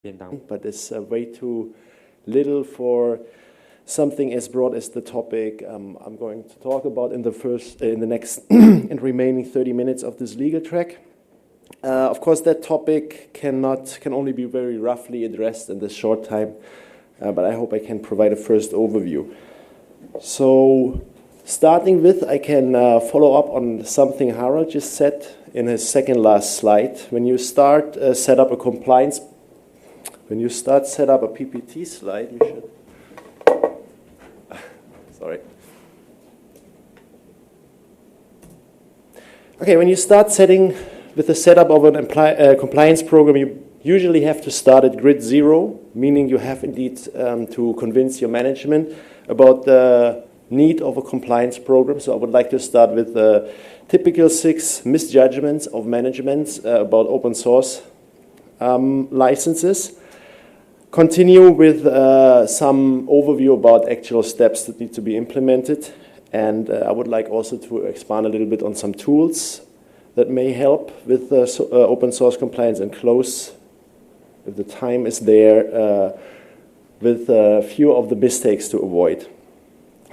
but it's way too little for something as broad as the topic I'm going to talk about in the next and remaining 30 minutes of this legal track. Of course, that topic can only be very roughly addressed in this short time, but I hope I can provide a first overview. So, starting with, I can follow up on something Harald just said in his second last slide. When you start set up a compliance, when you start set up a PPT slide, you should. Sorry. Okay, when you start setting with the setup of an compliance program, you usually have to start at grid zero, meaning you have indeed to convince your management about the need of a compliance program. So I would like to start with the typical 6 misjudgments of management about open source licenses. Continue with some overview about actual steps that need to be implemented. And I would like also to expand a little bit on some tools that may help with open source compliance, and close, if the time is there, with a few of the mistakes to avoid.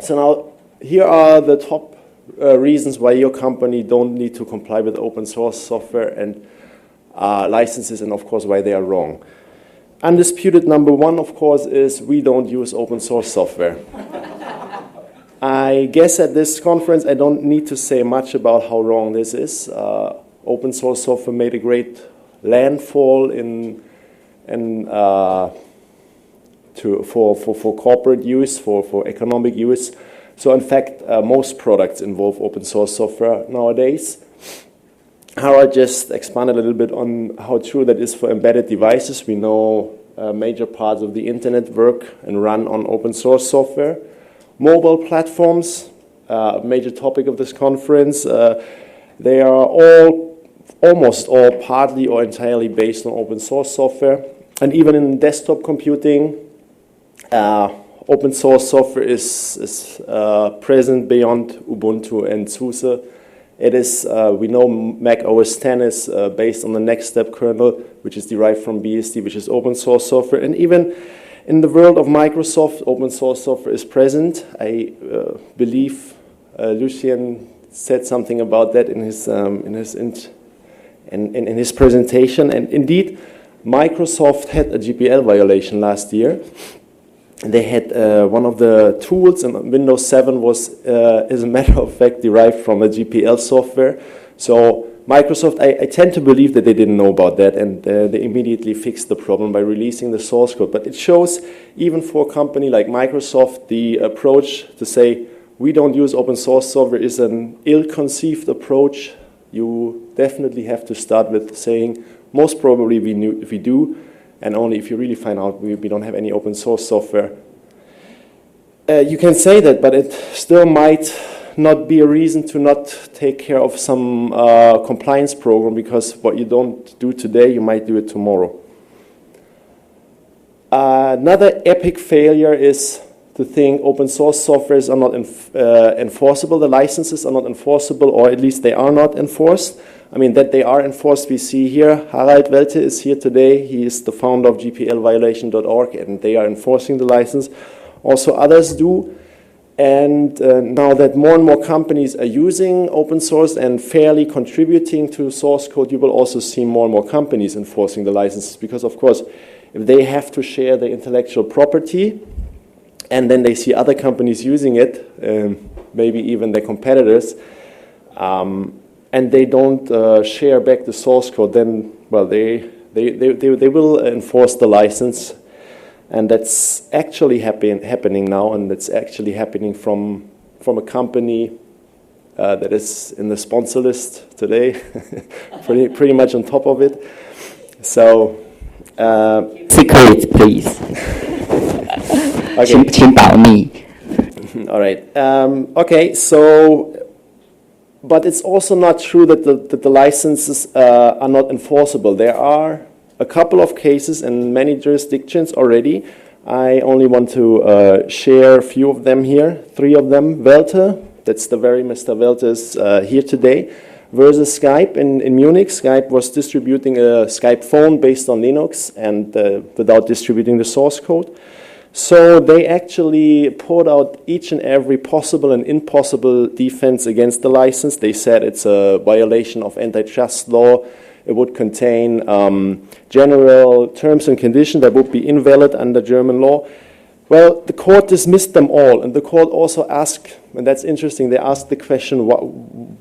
So now, here are the top reasons why your company don't need to comply with open source software and licenses, and of course why they are wrong. Undisputed number 1, of course, is we don't use open source software. I guess at this conference I don't need to say much about how wrong this is. Open source software made a great landfall for corporate use, for economic use. So in fact, most products involve open source software nowadays. Harald just expanded a little bit on how true that is for embedded devices. We know major parts of the internet work and run on open source software. Mobile platforms, a major topic of this conference, they are almost all partly or entirely based on open source software. And even in desktop computing, open source software is present beyond Ubuntu and SUSE. It is, we know Mac OS X is based on the Next Step kernel, which is derived from BSD, which is open source software. And even in the world of Microsoft, open source software is present. I believe Lucien said something about that in his presentation. And indeed, Microsoft had a GPL violation last year. They had one of the tools in Windows 7 was, as a matter of fact, derived from a GPL software. So Microsoft, I tend to believe that they didn't know about that, and they immediately fixed the problem by releasing the source code. But it shows, even for a company like Microsoft, the approach to say, we don't use open source software is an ill-conceived approach. You definitely have to start with saying, most probably we do, and only if you really find out we don't have any open source software. You can say that, but it still might not be a reason to not take care of some compliance program, because what you don't do today, you might do it tomorrow. Another epic failure is to think open source softwares are not enforceable, the licenses are not enforceable, or at least they are not enforced. I mean, that they are enforced, we see here. Harald Welte is here today. He is the founder of gplviolation.org, and they are enforcing the license. Also, others do. And now that more and more companies are using open source and fairly contributing to source code, you will also see more and more companies enforcing the licenses. Because, of course, if they have to share the intellectual property, and then they see other companies using it, maybe even their competitors, and they don't share back the source code, then, well, they will enforce the license. And that's actually happening now, and that's actually happening from a company that is in the sponsor list today, pretty much on top of it. So, secret, please. Okay. 请保密. All right. Okay. So, but it's also not true that the licenses are not enforceable. There are a couple of cases in many jurisdictions already. I only want to share a few of them here. 3 of them. Welte, that's the very Mr. Welte is here today. versus Skype in Munich. Skype was distributing a Skype phone based on Linux and without distributing the source code. So they actually poured out each and every possible and impossible defense against the license. They said it's a violation of antitrust law. It would contain general terms and conditions that would be invalid under German law. Well, the court dismissed them all, and the court also asked, and that's interesting, they asked the question,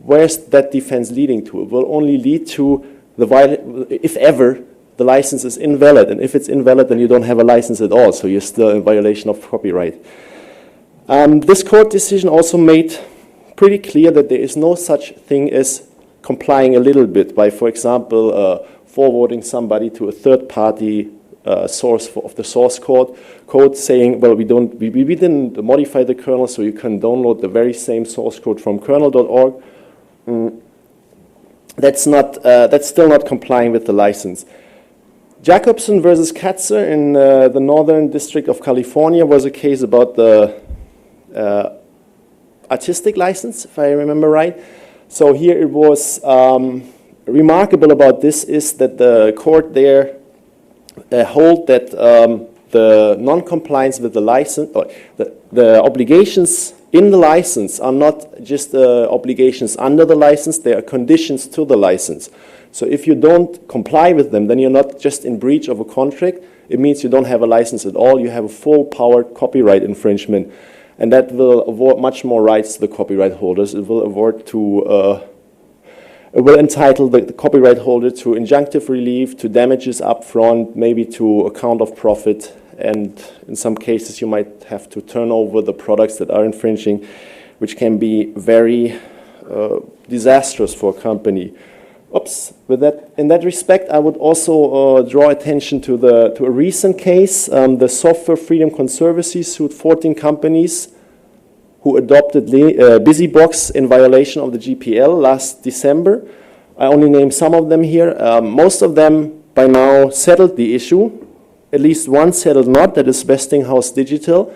where's that defense leading to? It will only lead to, if ever, the license is invalid, and if it's invalid, then you don't have a license at all, so you're still in violation of copyright. This court decision also made pretty clear that there is no such thing as complying a little bit by, for example, forwarding somebody to a third-party source of the source code saying, well, we didn't modify the kernel, so you can download the very same source code from kernel.org. That's still not complying with the license. Jacobson versus Katzer in the Northern District of California was a case about the artistic license, if I remember right. So here it was remarkable about this is that the court there hold that the non-compliance with the license, or the obligations in the license are not just obligations under the license, they are conditions to the license. So if you don't comply with them, then you're not just in breach of a contract. It means you don't have a license at all. You have a full-powered copyright infringement. And that will award much more rights to the copyright holders. It will entitle the copyright holder to injunctive relief, to damages upfront, maybe to account of profit. And in some cases, you might have to turn over the products that are infringing, which can be very disastrous for a company. In that respect, I would also draw attention to a recent case. The Software Freedom Conservancy sued 14 companies who adopted BusyBox in violation of the GPL last December. I only named some of them here. Most of them by now settled the issue. At least one settled not, that is Westinghouse Digital.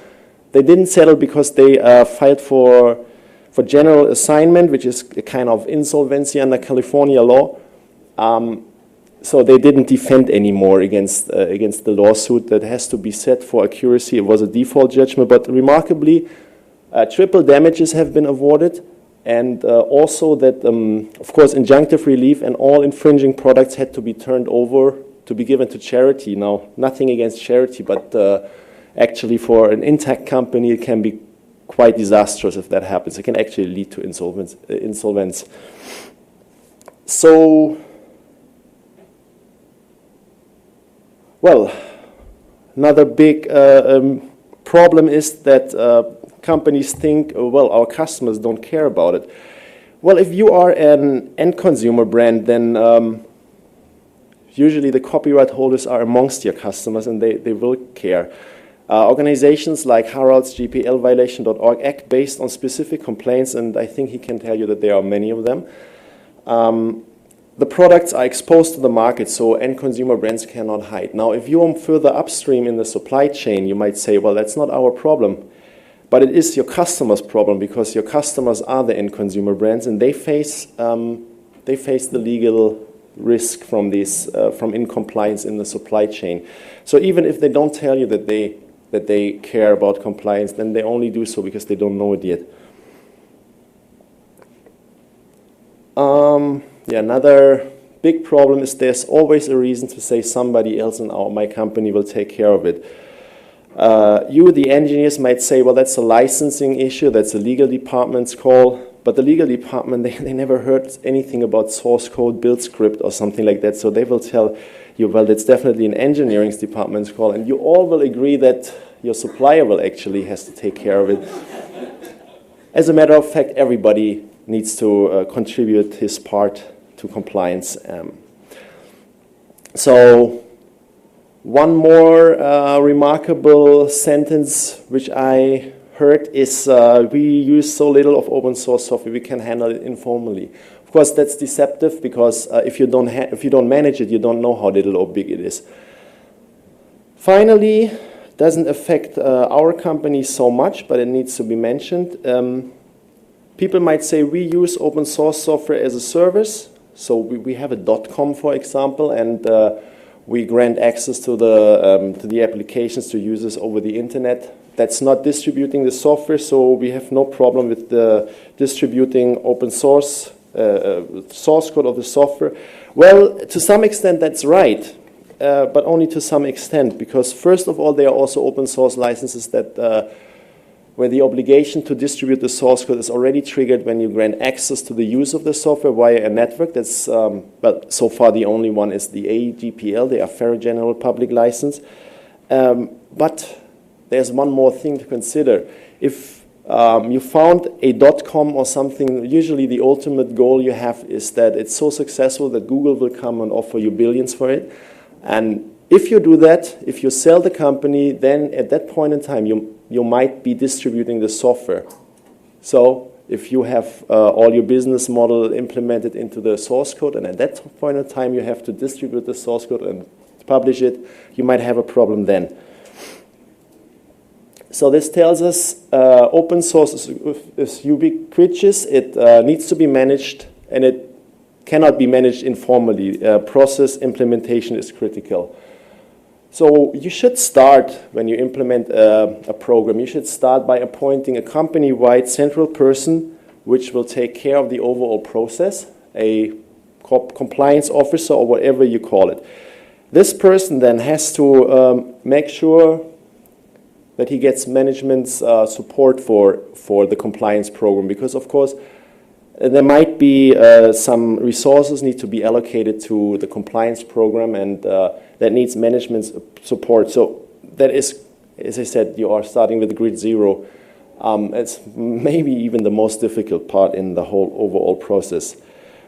They didn't settle because they filed for general assignment, which is a kind of insolvency under California law. So they didn't defend anymore against the lawsuit. That has to be said for accuracy. It was a default judgment, but remarkably, triple damages have been awarded, and also that, of course, injunctive relief and all infringing products had to be turned over to be given to charity. Now, nothing against charity, but actually for an intact company, it can be quite disastrous if that happens. It can actually lead to insolvency. So, well, another big problem is that companies think, oh, well, our customers don't care about it. Well, if you are an end consumer brand, then usually the copyright holders are amongst your customers and they will care. Organizations like Harald's GPLviolation.org act based on specific complaints, and I think he can tell you that there are many of them. The products are exposed to the market, so end consumer brands cannot hide. Now, if you're further upstream in the supply chain, you might say, well, that's not our problem. But it is your customer's problem, because your customers are the end consumer brands, and they face the legal risk from from incompliance in the supply chain. So even if they don't tell you that they care about compliance, then they only do so because they don't know it yet. Another big problem is there's always a reason to say somebody else in my company will take care of it. You, the engineers, might say, well, that's a licensing issue, that's a legal department's call. But the legal department, they never heard anything about source code, build script, or something like that. So they will tell you, well, that's definitely an engineering department's call. And you all will agree that your supplier will actually has to take care of it. As a matter of fact, everybody needs to contribute his part to compliance. So one more remarkable sentence which I heard is we use so little of open source software, we can handle it informally. Of course, that's deceptive, because if you don't manage it, you don't know how little or big it is. Finally, doesn't affect our company so much, but it needs to be mentioned. People might say we use open source software as a service. So we have a .com, for example, and we grant access to the applications to users over the internet. That's not distributing the software, so we have no problem with distributing open source source code of the software. Well, to some extent that's right, but only to some extent, because first of all, there are also open source licenses that where the obligation to distribute the source code is already triggered when you grant access to the use of the software via a network. That's, well, so far the only one is the AGPL, the Affero General Public License. But there's one more thing to consider. If you found a .com or something, usually the ultimate goal you have is that it's so successful that Google will come and offer you billions for it. And if you do that, if you sell the company, then at that point in time, you might be distributing the software. So if you have all your business model implemented into the source code, and at that point in time you have to distribute the source code and publish it, you might have a problem then. So this tells us open source is ubiquitous. It needs to be managed, and it cannot be managed informally. Process implementation is critical. So you should start, when you implement a program, you should start by appointing a company-wide central person which will take care of the overall process, a compliance officer or whatever you call it. This person then has to make sure that he gets management's support for the compliance program, because of course there might be some resources need to be allocated to the compliance program, and that needs management support. So that is, as I said, you are starting with grid zero. It's maybe even the most difficult part in the whole overall process.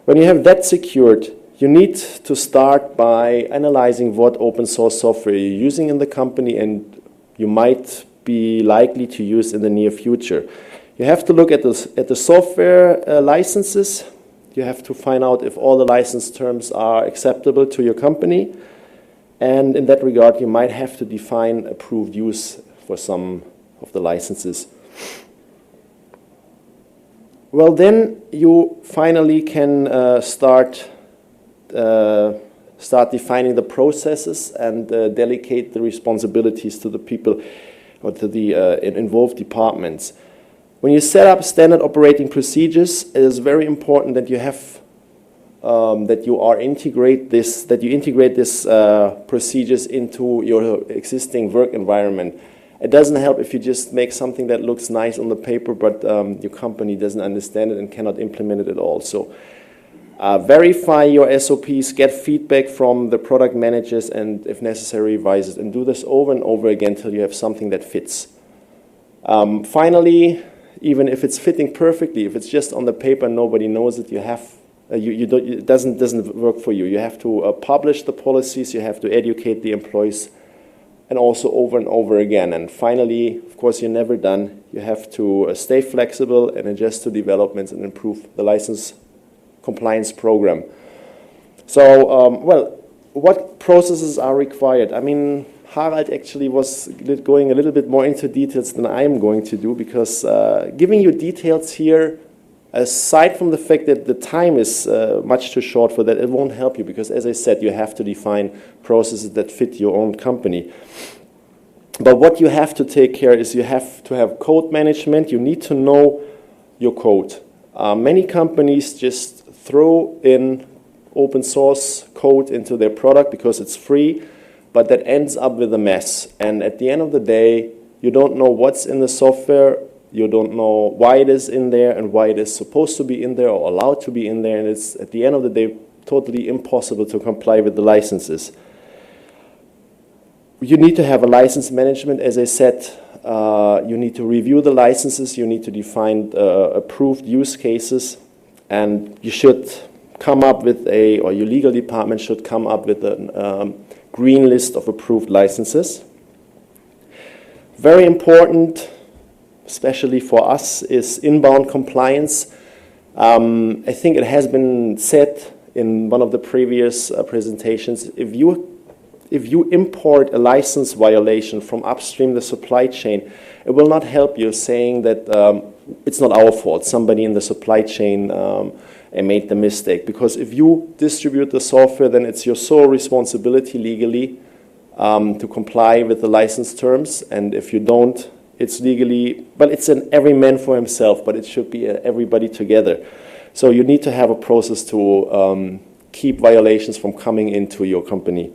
When you have that secured, you need to start by analyzing what open source software you're using in the company and you might be likely to use in the near future. You have to look at the software licenses. You have to find out if all the license terms are acceptable to your company. And in that regard, you might have to define approved use for some of the licenses. Well, then you finally can start defining the processes and delegate the responsibilities to the people or to the involved departments. When you set up standard operating procedures, it is very important that you have that you integrate this procedures into your existing work environment. It doesn't help if you just make something that looks nice on the paper, but your company doesn't understand it and cannot implement it at all. So verify your SOPs, get feedback from the product managers, and if necessary, revise it. And do this over and over again until you have something that fits. Finally, even if it's fitting perfectly, if it's just on the paper and nobody knows it, it doesn't work for you. You have to publish the policies, you have to educate the employees, and also over and over again. And finally, of course, you're never done. You have to stay flexible and adjust to developments and improve the license compliance program. So, well, what processes are required? I mean, Harald actually was going a little bit more into details than I am going to do, because giving you details here, aside from the fact that the time is much too short for that, it won't help you, because as I said, you have to define processes that fit your own company. But what you have to take care is you have to have code management. You need to know your code. Many companies just throw in open source code into their product because it's free, but that ends up with a mess. And at the end of the day, you don't know what's in the software, you don't know why it is in there and why it is supposed to be in there or allowed to be in there, and it's, at the end of the day, totally impossible to comply with the licenses. You need to have a license management, as I said. You need to review the licenses, you need to define approved use cases, and you should come up with or your legal department should come up with a green list of approved licenses. Very important, especially for us, is inbound compliance. I think it has been said in one of the previous presentations, if if you import a license violation from upstream the supply chain, it will not help you saying that it's not our fault, somebody in the supply chain made the mistake. Because if you distribute the software, then it's your sole responsibility legally to comply with the license terms. And if you don't, it's legally, well, it's an every man for himself, but it should be everybody together. So you need to have a process to keep violations from coming into your company.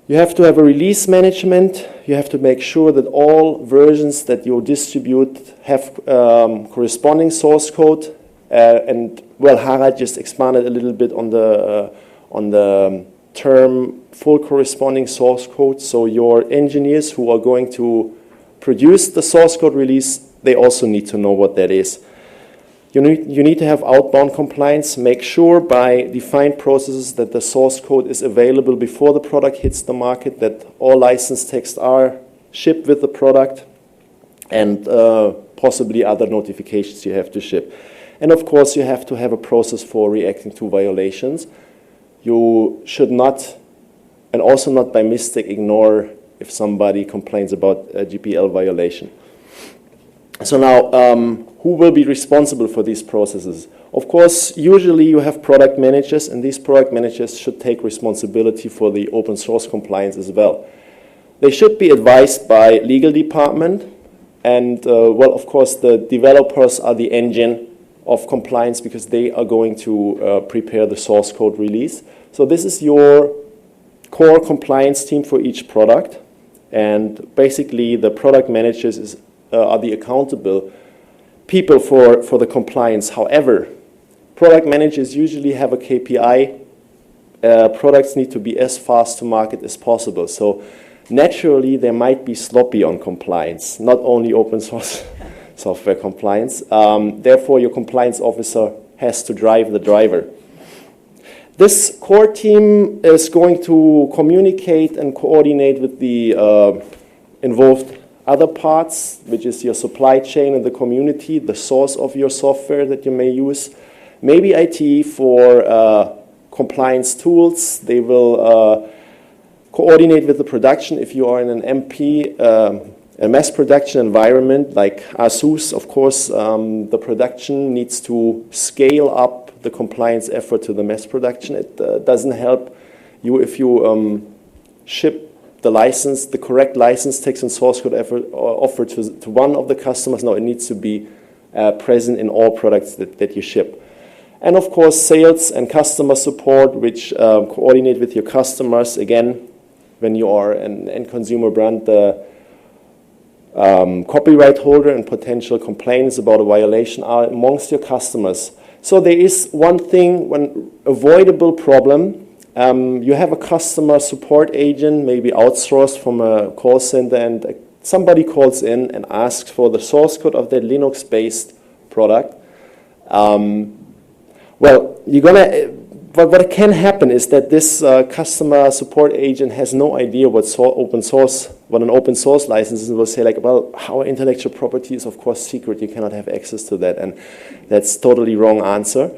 You have to have a release management. You have to make sure that all versions that you distribute have corresponding source code. And well, Harald just expanded a little bit on the term full corresponding source code. So your engineers who are going to produce the source code release, they also need to know what that is. You need to have outbound compliance. Make sure by defined processes that the source code is available before the product hits the market, that all license texts are shipped with the product, and possibly other notifications you have to ship. And of course, you have to have a process for reacting to violations. You should not, and also not by mistake, ignore if somebody complains about a GPL violation. So now, who will be responsible for these processes? Of course, usually you have product managers, and these product managers should take responsibility for the open source compliance as well. They should be advised by legal department, and well, of course, the developers are the engine of compliance because they are going to prepare the source code release. So this is your core compliance team for each product, and basically the product managers are the accountable people for the compliance. However, product managers usually have a KPI. Products need to be as fast to market as possible. So naturally, they might be sloppy on compliance, not only open source software compliance. Therefore, your compliance officer has to drive the driver. This core team is going to communicate and coordinate with the involved other parts, which is your supply chain and the community, the source of your software that you may use. Maybe IT for compliance tools. They will coordinate with the production if you are in an MP, a mass production environment like ASUS. Of course, the production needs to scale up the compliance effort to the mass production. It doesn't help you if you ship the license, the correct license text and source code offered to one of the customers. No, it needs to be present in all products that you ship. And of course, sales and customer support, which coordinate with your customers. Again, when you are an end consumer brand, the copyright holder and potential complaints about a violation are amongst your customers. So there is one avoidable problem. You have a customer support agent, maybe outsourced from a call center, and somebody calls in and asks for the source code of that Linux-based product. What can happen is that this customer support agent has no idea what an open source license is, and will say like, well, our intellectual property is of course secret, you cannot have access to that, and that's totally wrong answer.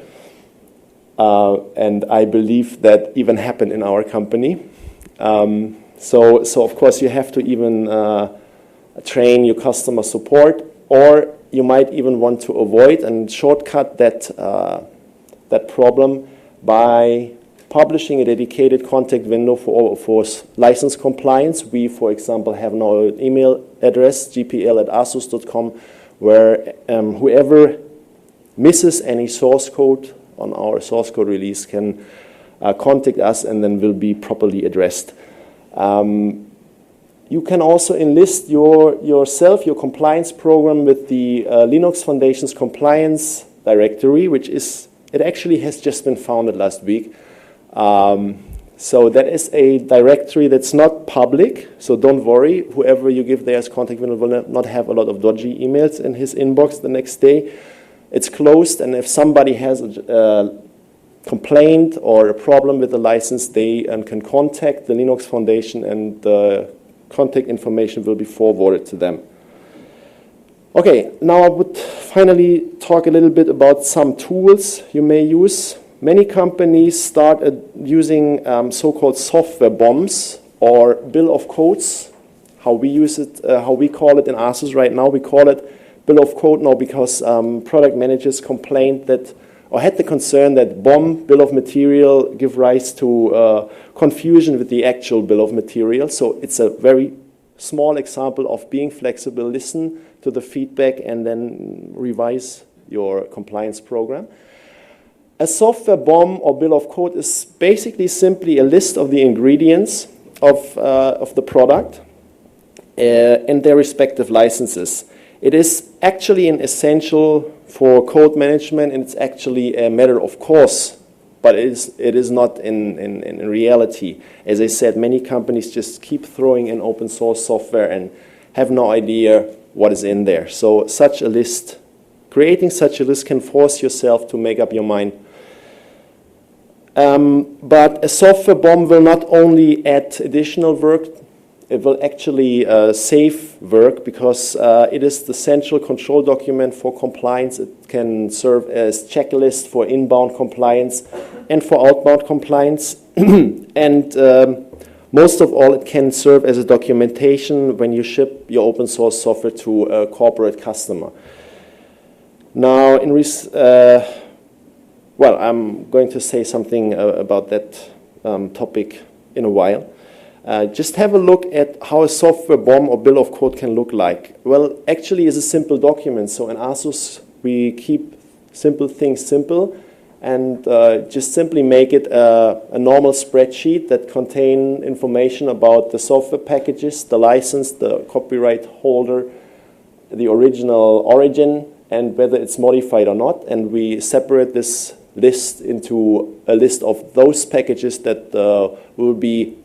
And I believe that even happened in our company. So of course you have to even train your customer support, or you might even want to avoid and shortcut that problem by publishing a dedicated contact window for license compliance. We, for example, have now an email address, gpl@asus.com, where whoever misses any source code on our source code release can contact us, and then will be properly addressed. You can also enlist your compliance program with the Linux Foundation's compliance directory, which it actually has just been founded last week. So that is a directory that's not public, so don't worry. Whoever you give there as contact window will not have a lot of dodgy emails in his inbox the next day. It's closed, and if somebody has a complaint or a problem with the license, they can contact the Linux Foundation, and the contact information will be forwarded to them. Okay, now I would finally talk a little bit about some tools you may use. Many companies start using so-called software bombs or bill of codes, how we use it, how we call it in ASUS right now. We call it bill of code now because product managers complained that, or had the concern that BOM, bill of material, give rise to confusion with the actual bill of material. So it's a very small example of being flexible, listen to the feedback, and then revise your compliance program. A software BOM or bill of code is basically simply a list of the ingredients of the product and their respective licenses. It is actually an essential for code management, and it's actually a matter of course, but it is not in reality. As I said, many companies just keep throwing in open source software and have no idea what is in there. So such a list, creating such a list can force yourself to make up your mind. But a software BOM will not only add additional work, it will actually save work because it is the central control document for compliance. It can serve as checklist for inbound compliance and for outbound compliance. And most of all, it can serve as a documentation when you ship your open source software to a corporate customer. Now, well, I'm going to say something about that topic in a while. Just have a look at how a software BOM or bill of code can look like. Well, actually, it's a simple document. So in ASUS, we keep simple things simple and just simply make it a normal spreadsheet that contain information about the software packages, the license, the copyright holder, the original origin, and whether it's modified or not. And we separate this list into a list of those packages that will be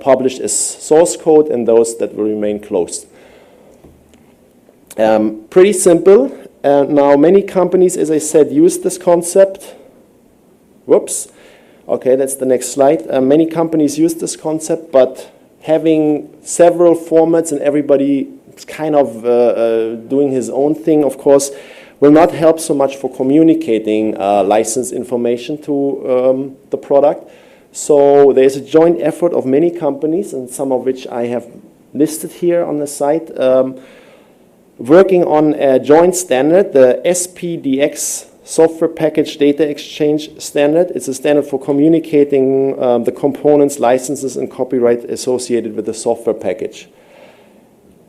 published as source code and those that will remain closed. Pretty simple. Now, many companies, as I said, use this concept. Whoops. Okay, that's the next slide. Many companies use this concept, but having several formats and everybody kind of doing his own thing, of course, will not help so much for communicating license information to the product. So there's a joint effort of many companies, and some of which I have listed here on the site, working on a joint standard, the SPDX, Software Package Data Exchange Standard. It's a standard for communicating the components, licenses, and copyright associated with the software package.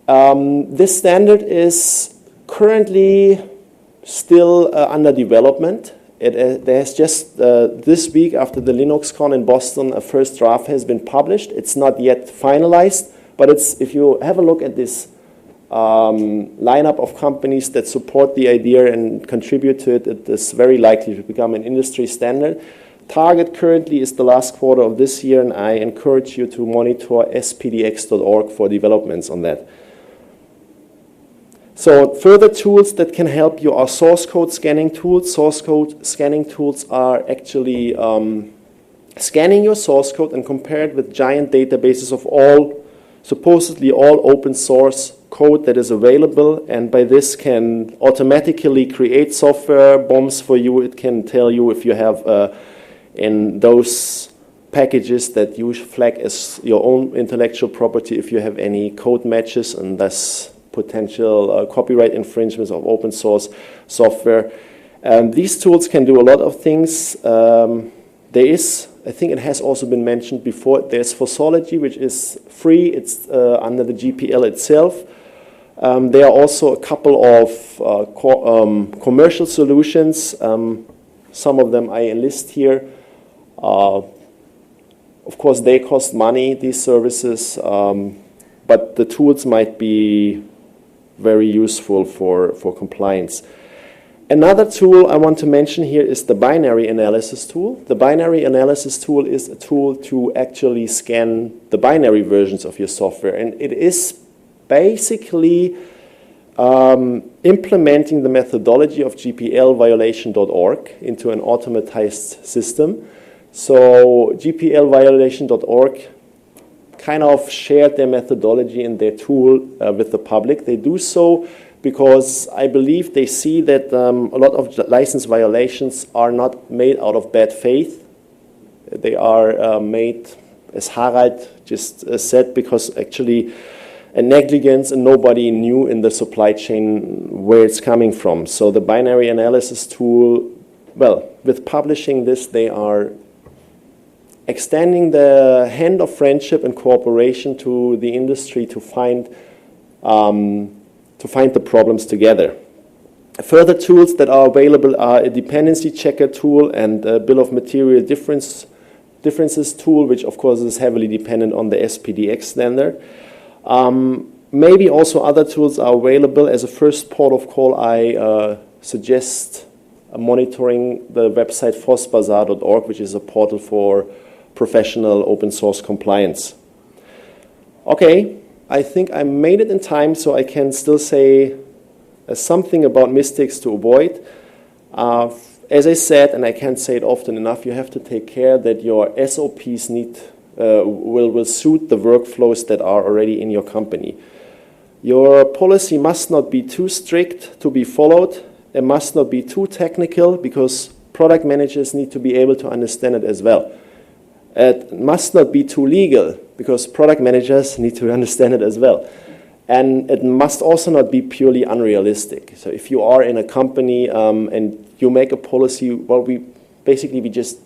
This standard is currently still under development. There's just this week after the LinuxCon in Boston, a first draft has been published. It's not yet finalized, but if you have a look at this lineup of companies that support the idea and contribute to it, it is very likely to become an industry standard. Target currently is the last quarter of this year, and I encourage you to monitor spdx.org for developments on that. So further tools that can help you are source code scanning tools. Source code scanning tools are actually scanning your source code and compare it with giant databases of supposedly all open source code that is available, and by this can automatically create software BOMs for you. It can tell you if you have in those packages that you flag as your own intellectual property, if you have any code matches and thus potential copyright infringements of open source software. These tools can do a lot of things. There is, I think it has also been mentioned before, there's Fossology, which is free. It's under the GPL itself. There are also a couple of commercial solutions. Some of them I enlist here. Of course, they cost money, these services, but the tools might be very useful for compliance. Another tool I want to mention here is the binary analysis tool. The binary analysis tool is a tool to actually scan the binary versions of your software, and it is basically implementing the methodology of GPLviolation.org into an automatized system. So GPLviolation.org kind of shared their methodology and their tool with the public. They do so because I believe they see that a lot of license violations are not made out of bad faith. They are made as Harald just said, because actually a negligence and nobody knew in the supply chain where it's coming from. So the binary analysis tool, well, with publishing this, they are extending the hand of friendship and cooperation to the industry to find the problems together. Further tools that are available are a dependency checker tool and a bill of material differences tool, which of course is heavily dependent on the SPDX standard. Maybe also other tools are available. As a first port of call, I suggest monitoring the website fossbazaar.org, which is a portal for professional open source compliance. Okay, I think I made it in time, so I can still say something about mistakes to avoid. As I said, and I can't say it often enough, you have to take care that your SOPs will suit the workflows that are already in your company. Your policy must not be too strict to be followed. It must not be too technical, because product managers need to be able to understand it as well. It must not be too legal, because product managers need to understand it as well. And it must also not be purely unrealistic. So if you are in a company and you make a policy, well, we just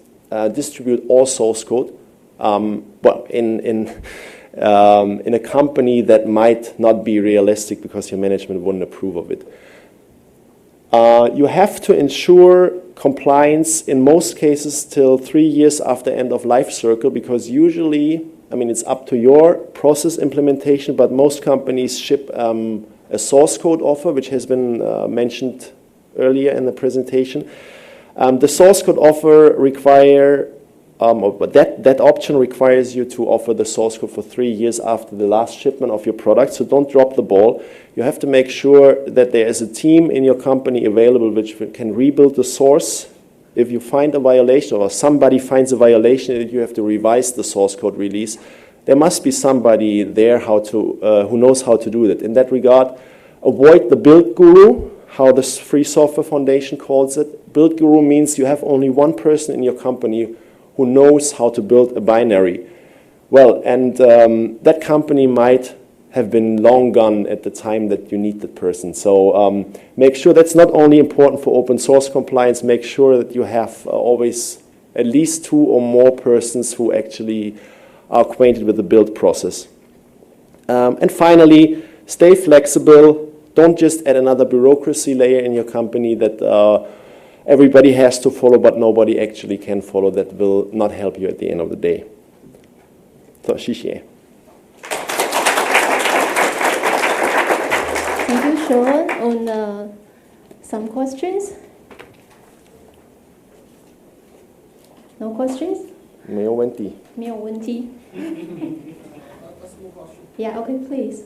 distribute all source code. But in a company that might not be realistic because your management wouldn't approve of it. You have to ensure compliance in most cases till 3 years after end of life cycle, because usually, I mean, it's up to your process implementation, but most companies ship a source code offer, which has been mentioned earlier in the presentation. The source code offer that option requires you to offer the source code for 3 years after the last shipment of your product, so don't drop the ball. You have to make sure that there is a team in your company available which can rebuild the source. If you find a violation or somebody finds a violation that you have to revise the source code release, there must be somebody there who knows how to do that. In that regard, avoid the build guru, how the Free Software Foundation calls it. Build guru means you have only one person in your company who knows how to build a binary. Well, and that company might have been long gone at the time that you need that person. So make sure that's not only important for open source compliance, make sure that you have always at least 2 or more persons who actually are acquainted with the build process. And finally, stay flexible. Don't just add another bureaucracy layer in your company that everybody has to follow, but nobody actually can follow. That will not help you at the end of the day. So, xie. Thank you, Sören. On some questions? No questions? 没有问题。没有问题. Yeah, okay, please.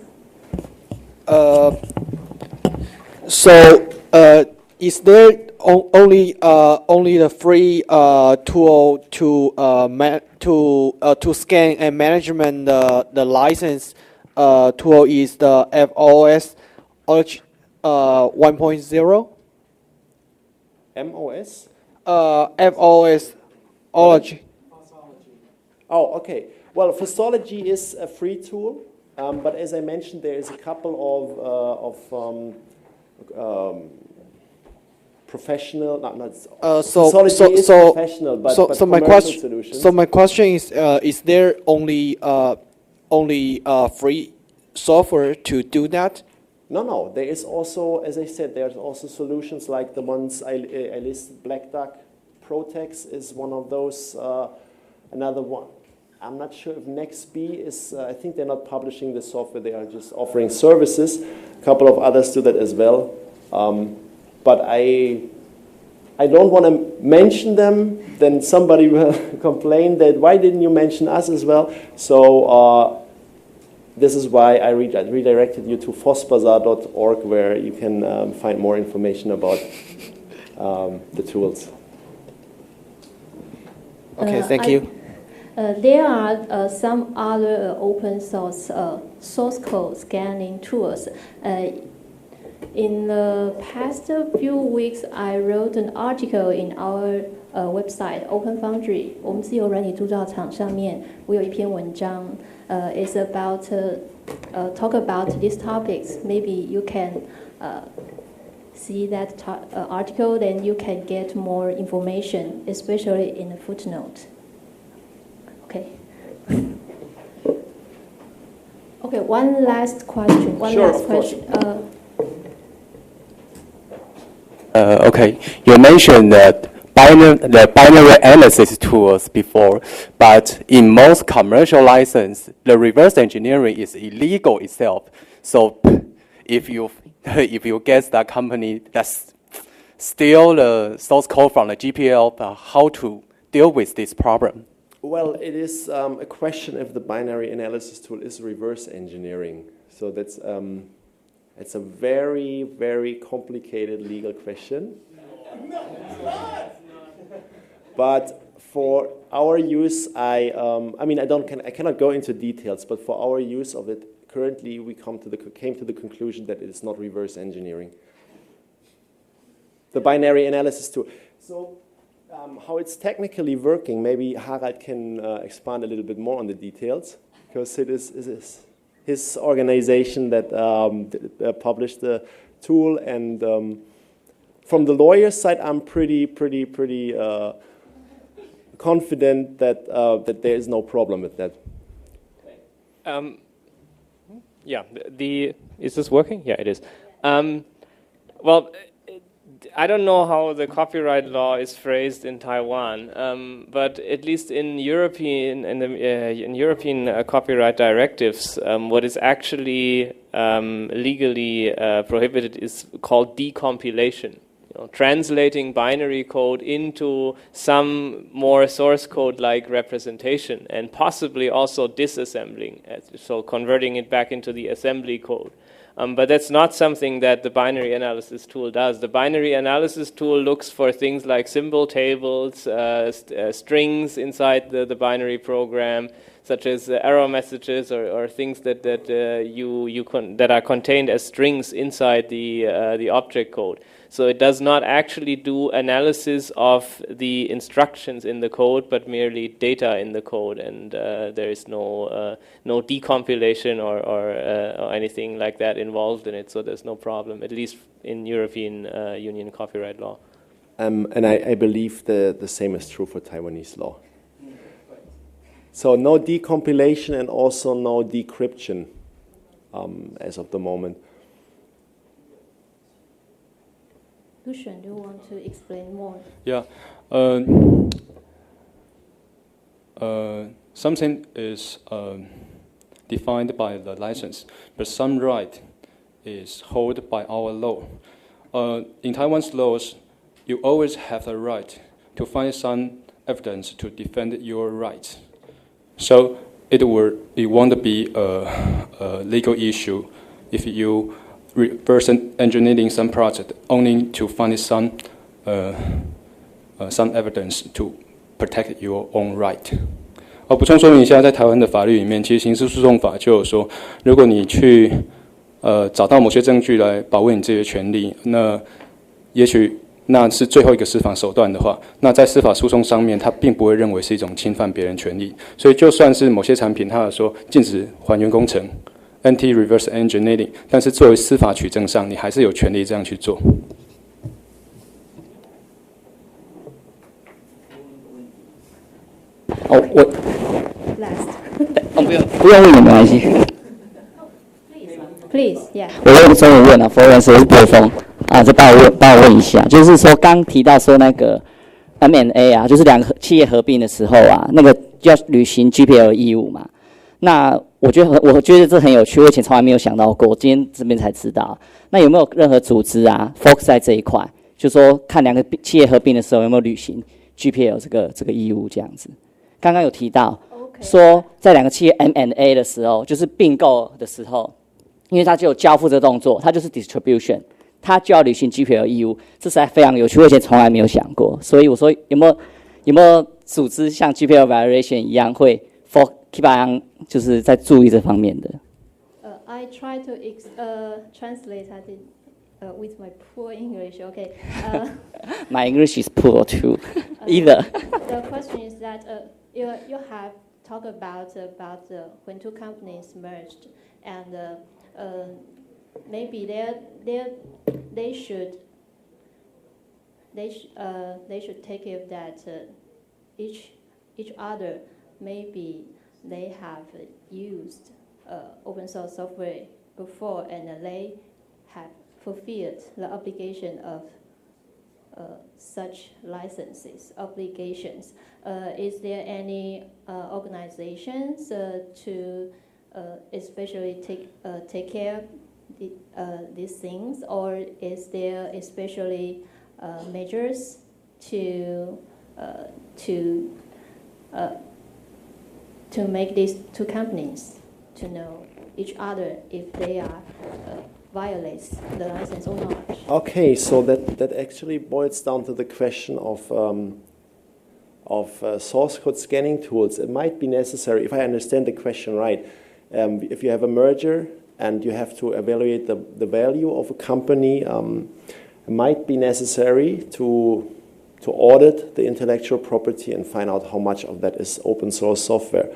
Is there only the free tool to scan and management the license tool is the FOSS 1.0? MOS? FOSS ology. Oh, okay. Well, Fossology is a free tool, but as I mentioned, there is a couple of professional. Fossology is professional, but commercial solutions. So my question is there only free software to do that? No. There is also, as I said, there's also solutions like the ones I listed. Black Duck, Protex is one of those. Another one, I'm not sure if NextB is. I think they're not publishing the software. They are just offering services. A couple of others do that as well. But I don't want to mention them. Then somebody will complain that why didn't you mention us as well? So this is why I redirected you to fossbazaar.org, where you can find more information about the tools. Okay, thank you. There are some other open source source code scanning tools. In the past few weeks, I wrote an article in our website Open Foundry， 我们自由软体铸造厂上面，我有一篇文章，is about talk about these topics. Maybe you can see that article, then you can get more information, especially in the footnote. Okay. Okay, one last question. Sure, of course. Okay, you mentioned that the binary analysis tools before, but in most commercial license, the reverse engineering is illegal itself. So if you guess that company that's steal the source code from the GPL, how to deal with this problem? Well, it is a question if the binary analysis tool is reverse engineering. So that's it's a very, very complicated legal question. But for our use, I cannot go into details. But for our use of it, currently we came to the conclusion that it is not reverse engineering. The binary analysis tool. So how it's technically working, maybe Harald can expand a little bit more on the details, because it is his organization that published the tool, and from the lawyer's side, I'm pretty confident that that there is no problem with that. Yeah, is this working? Yeah, it is. Well, I don't know how the copyright law is phrased in Taiwan, but at least in European copyright directives, what is actually legally prohibited is called decompilation. Translating binary code into some more source code-like representation, and possibly also disassembling, so converting it back into the assembly code. But that's not something that the binary analysis tool does. The binary analysis tool looks for things like symbol tables, strings inside the binary program, such as error messages or things that are contained as strings inside the object code. So it does not actually do analysis of the instructions in the code, but merely data in the code, and there is no decompilation or anything like that involved in it. So there's no problem, at least in European Union copyright law. And I believe the same is true for Taiwanese law. So no decompilation and also no decryption as of the moment. Lucian, do you want to explain more? Yeah. Something is defined by the license, but some right is held by our law. In Taiwan's laws, you always have the right to find some evidence to defend your rights. So it won't be a legal issue if you reverse engineering some project only to find some evidence to protect your own right. 补充说明一下，在台湾的法律里面，其实刑事诉讼法就有说，如果你去找到某些证据来保卫你自己的权利，那也许那是最后一个司法手段的话，那在司法诉讼上面，它并不会认为是一种侵犯别人权利。所以就算是某些产品，它有说禁止还原工程。Anti-reverse engineering， 但是作为司法取证上，你还是有权利这样去做。不用问也没关系。Please, yeah. 我用中文问啊，佛人我是博峰啊，再帮我问一下，就是说刚提到说那个 M&A 啊，就是两个企业合并的时候啊，那个要履行 GPL 义务嘛。那我觉得这很有趣，我以前从来没有想到过，今天这边才知道。那有没有任何组织啊 focus 在这一块，就说看两个企业合并的时候有没有履行 GPL 这个义务这样子？刚刚有提到说，在两个企业 M&A 的时候，就是并购的时候，因为它就有交付这个动作，它就是 distribution， 它就要履行 GPL 义务，这实在非常有趣，我以前从来没有想过。所以我说有没有组织像 GPL violation 一样会 keep on 就是在注意这方面的。I try to translate with my poor English. Okay. My English is poor too. either. The question is that you have talked about when two companies merged, and maybe they should take care of that each other. Maybe they have used open source software before, and they have fulfilled the obligation of such licenses obligations. Is there any organizations to especially take care of these things, or is there especially measures to make these two companies to know each other if they are violates the license or not? Okay, so that actually boils down to the question of source code scanning tools. It might be necessary, if I understand the question right, if you have a merger and you have to evaluate the value of a company, it might be necessary to audit the intellectual property and find out how much of that is open source software.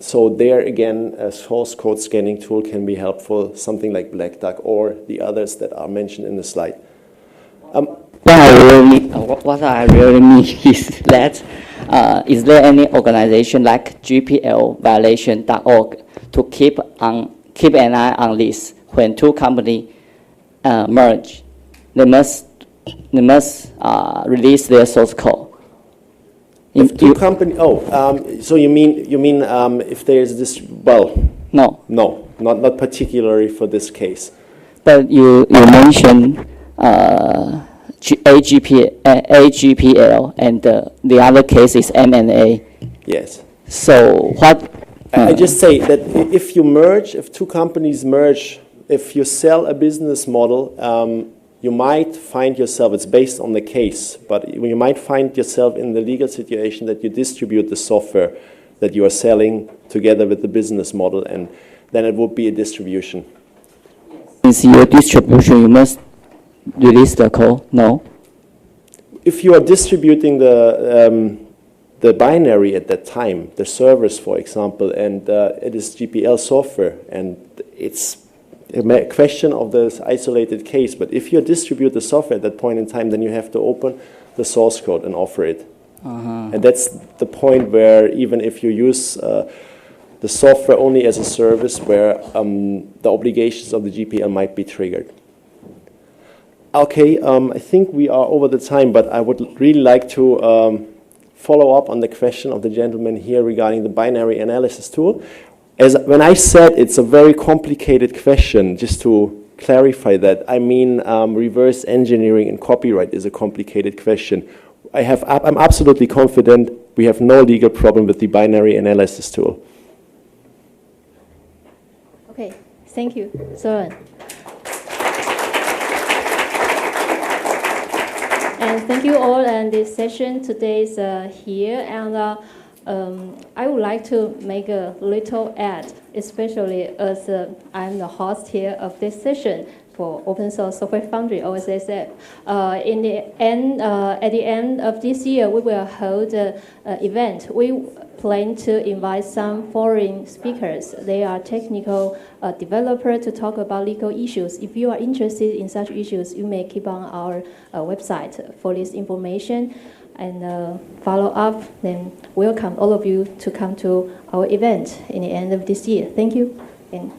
So there again, a source code scanning tool can be helpful, something like Black Duck or the others that are mentioned in the slide. What I really mean is that is there any organization like GPLviolation.org to keep an eye on this? When two companies merge, they must release their source code. If two companies, so you mean if there is this? Well, no, not particularly for this case. But you mentioned AGPL and the other case is M&A. Yes. So what? I just say that if you merge, if two companies merge, if you sell a business model, you might find yourself, it's based on the case, but you might find yourself in the legal situation that you distribute the software that you are selling together with the business model, and then it would be a distribution. Since your distribution, you must release the code, no? If you are distributing the binary at that time, the servers, for example, and it is GPL software, and it's a question of this isolated case, but if you distribute the software at that point in time, then you have to open the source code and offer it. And that's the point where even if you use the software only as a service, where the obligations of the GPL might be triggered. Okay, I think we are over the time, but I would really like to follow up on the question of the gentleman here regarding the binary analysis tool. When I said it's a very complicated question, just to clarify that, I mean reverse engineering in copyright is a complicated question. I'm absolutely confident we have no legal problem with the binary analysis tool. Okay, thank you, Sören. And thank you all, and this session today is here, and I would like to make a little add, especially as I'm the host here of this session for Open Source Software Foundry, OSSF. At the end of this year, we will hold an event. We plan to invite some foreign speakers. They are technical developers to talk about legal issues. If you are interested in such issues, you may keep on our website for this information and follow up. Then welcome all of you to come to our event in the end of this year. Thank you. And